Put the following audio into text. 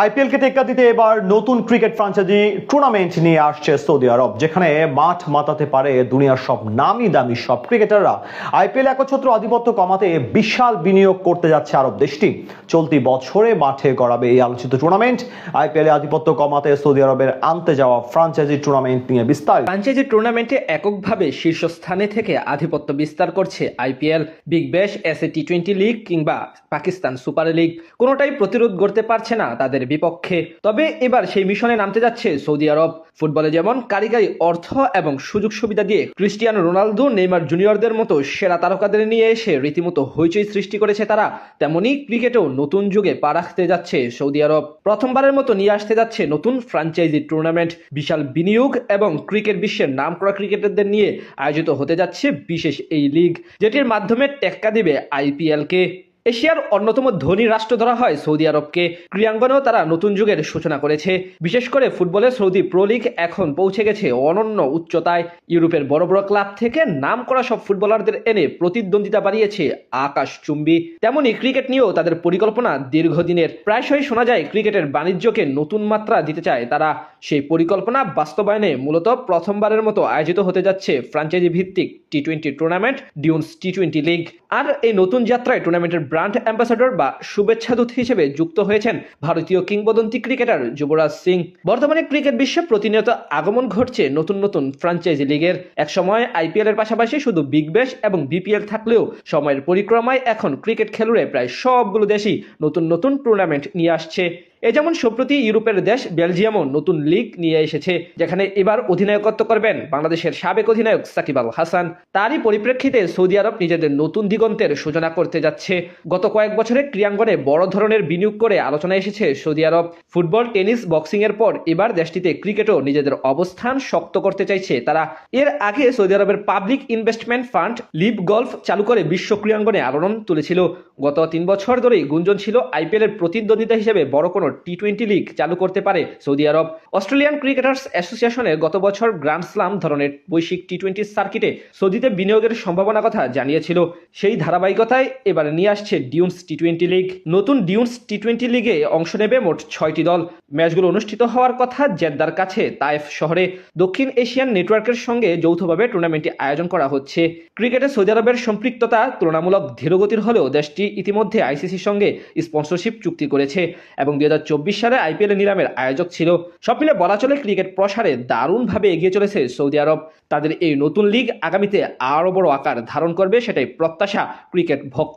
IPL কে টেক্কা দিতে এবার নতুন ক্রিকেট ফ্র্যাঞ্চাইজি টুর্নামেন্ট নিয়ে আসছে সৌদি আরব, যেখানে মাঠ মাতাতে পারে দুনিয়ার সব নামি দামি সব ক্রিকেটাররা। আইপিএল একচ্ছত্র আধিপত্য কমাতে বিশাল বিনিয়োগ করতে যাচ্ছে আরব দেশটি। চলতি বছরে মাঠে গড়াবে এই আলোচিত টুর্নামেন্ট। আইপিএল আধিপত্য কমাতে সৌদি আরবের আনতে যাওয়া ফ্র্যাঞ্চাইজি টুর্নামেন্ট নিয়ে বিস্তারিত। ফ্র্যাঞ্চাইজি টুর্নামেন্টে এককভাবে শীর্ষস্থানে থেকে আধিপত্য বিস্তার করছে IPL, Big Bash, SA T20 league কিংবা পাকিস্তান সুপার লিগ। কোনোটাই প্রতিরোধ করতে পারছে না তাদের বিপক্ষে। তবে এবার সেই মিশনে নামতে যাচ্ছে সৌদি আরব। ফুটবলে যেমন কারিগরি অর্থ এবং সুযোগ সুবিধা দিয়ে ক্রিস্টিয়ানো রোনালদো, নেইমার জুনিয়রদের মতো সেরা তারকাদের নিয়ে এসে রীতিমতো হইচই সৃষ্টি করেছে তারা, তেমনি ক্রিকেটেও নতুন যুগে পা রাখতে যাচ্ছে সৌদি আরব। প্রথমবারের মতো নিয়ে আসতে যাচ্ছে নতুন ফ্র্যাঞ্চাইজি টুর্নামেন্ট। বিশাল বিনিয়োগ এবং ক্রিকেট বিশ্বের নামকরা ক্রিকেটারদের নিয়ে আয়োজিত হতে যাচ্ছে বিশেষ এই লিগ, যেটির মাধ্যমে টেক্কা দিবে আইপিএলকে। এশিয়ার অন্যতম ধনী রাষ্ট্র ধরা হয় সৌদি আরবকে। ক্রীড়াঙ্গনেও তারা নতুন যুগের সূচনা করেছে। বিশেষ করে ফুটবলে সৌদি প্রো লিগ এখন পৌঁছে গেছে অনন্য উচ্চতায়। ইউরোপের বড় বড় ক্লাব থেকে নাম করা সব ফুটবলারদের এনে প্রতিদ্বন্দ্বিতা বাড়িয়েছে আকাশচুম্বী। তেমনি ক্রিকেট নিয়েও তাদের পরিকল্পনা দীর্ঘদিনের। প্রায়শই শোনা যায় ক্রিকেটের বাণিজ্যকে নতুন মাত্রা দিতে চায় তারা। সেই পরিকল্পনা বাস্তবায়নে মূলত প্রথমবারের মতো আয়োজিত হতে যাচ্ছে ফ্র্যাঞ্চাইজি ভিত্তিক টি20 টুর্নামেন্ট ডিউন্স টি20 লিগ। আর এই নতুন যাত্রায় টুর্নামেন্টের ব্র্যান্ড অ্যাম্বাসাডর বা শুভেচ্ছাদূত হিসেবে যুক্ত হয়েছেন ভারতীয় কিংবদন্তি ক্রিকেটার যুবরাজ সিং। বর্তমানে ক্রিকেট বিশ্বে প্রতিনিয়ত আগমন ঘটছে নতুন নতুন ফ্র্যাঞ্চাইজি লিগের। একসময় আইপিএল এর পাশাপাশি শুধু বিগ ব্যাশ এবং বিপিএল থাকলেও সময়ের পরিক্রমায় এখন ক্রিকেট খেলুড়ে প্রায় সবগুলো দেশই নতুন নতুন টুর্নামেন্ট নিয়ে আসছে। এ যেমন সম্প্রতি ইউরোপের দেশ বেলজিয়ামও নতুন লিগ নিয়ে এসেছে, যেখানে এবার অধিনায়কত্ব করবেন বাংলাদেশের সাবেক অধিনায়ক সাকিব আল হাসান। তারই পরিপ্রেক্ষিতে সৌদি আরব নিজেদের নতুন দিগন্তের সূচনা করতে যাচ্ছে। গত কয়েক বছরে ক্রীড়াঙ্গনে বড় ধরনের বিনিয়োগ করে আলোচনায় এসেছে সৌদি আরব। ফুটবল, টেনিস, বক্সিং এর পর এবার দেশটিতে ক্রিকেটও নিজেদের অবস্থান শক্ত করতে চাইছে তারা। এর আগে সৌদি আরবের public investment fund LIV golf চালু করে বিশ্ব ক্রীড়াঙ্গনে আলোড়ন তুলেছিল। গত 3 বছর ধরেই গুঞ্জন ছিল আইপিএল এর প্রতিদ্বন্দ্বিতা হিসেবে বড় কোনো টি20 লিগ চালু করতে পারে সৌদি আরব। অস্ট্রেলিয়ান ক্রিকেটার্স অ্যাসোসিয়েশনের গত বছর গ্র্যান্ড স্লাম ধরনের বৈশ্বিক টি20 সার্কিটে সৌদিতে বিনিয়োগের সম্ভাবনা কথা জানিয়েছিল। সেই ধারাবাহিকতায় এবার নিয়ে আসছে ডিউন্স টি20 লিগ। নতুন ডিউন্স টি20 লিগে অংশ নেবে মোট 6টি দল। ম্যাচগুলো অনুষ্ঠিত হওয়ার কথা জেদ্দার কাছে তায়েফ শহরে। দক্ষিণ এশিয়ান নেটওয়ার্কের সঙ্গে যৌথভাবে টুর্নামেন্টটি আয়োজন করা হচ্ছে। ক্রিকেটে সৌদি আরবের সম্পৃক্ততা তুলনামূলক ধীরগতির হলেও দেশটি ইতিমধ্যে আইসিসির সঙ্গে স্পন্সরশিপ চুক্তি করেছে এবং 2024 সালে আইপিএল নিলামের আয়োজক ছিল। সব মিলে বলা চলে ক্রিকেট প্রসারে দারুণভাবে এগিয়ে চলেছে সৌদি আরব। তাদের এই নতুন লিগ আগামীতে আরও বড় আকার ধারণ করবে, সেটাই প্রত্যাশা ক্রিকেট ভক্ত।